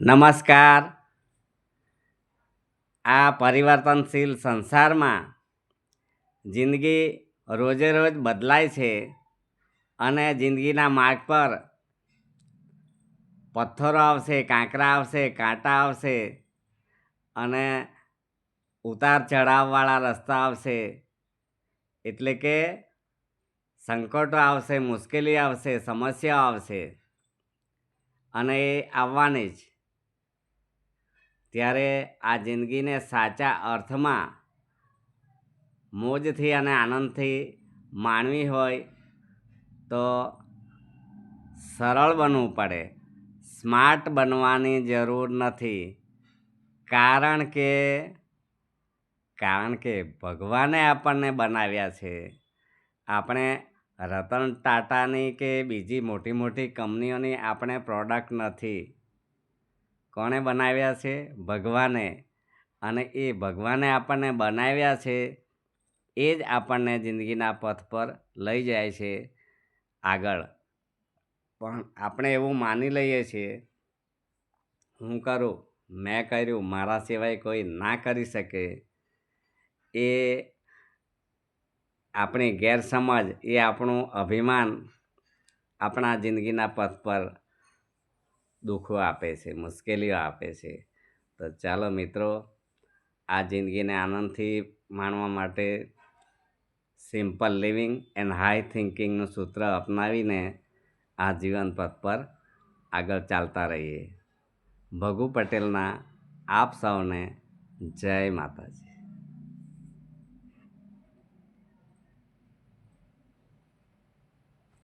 નમસ્કાર. આ પરિવર્તનશીલ સંસારમાં જિંદગી રોજે રોજ બદલાય છે અને જિંદગીના માર્ગ પર પથ્થરો આવશે, કાંકરા આવશે, કાંટા આવશે અને ઉતાર ચઢાવવાળા રસ્તા આવશે. એટલે કે સંકટો આવશે, મુશ્કેલી આવશે, સમસ્યાઓ આવશે અને એ આવવાની જ. ત્યારે આ જિંદગીને સાચા અર્થમાં મોજથી અને આનંદથી માણવી હોય તો સરળ બનવું પડે. સ્માર્ટ બનવાની જરૂર નથી. કારણ કે ભગવાને આપણને બનાવ્યા છે. આપણે રતન ટાટાની કે બીજી મોટી મોટી કંપનીઓની આપણે પ્રોડક્ટ નથી. કોણે બનાવ્યા છે? ભગવાને. અને એ ભગવાને આપણને બનાવ્યા છે એ જ આપણને જિંદગીના પથ પર લઈ જાય છે આગળ. પણ આપણે એવું માની લઈએ છીએ, હું કરું, મેં કર્યું, મારા સિવાય કોઈ ના કરી શકે. એ આપણી ગેરસમજ, એ આપણું અભિમાન આપણા જિંદગીના પથ પર દુઃખો આપે છે, મુશ્કેલીઓ આપે છે. તો ચાલો મિત્રો, આ જિંદગીને આનંદથી માણવા માટે સિમ્પલ લિવિંગ એન્ડ હાઈ થિંકિંગનું સૂત્ર અપનાવીને આ જીવન પથ પર આગળ ચાલતા રહીએ. ભગુ પટેલના આપ સૌને જય માતાજી.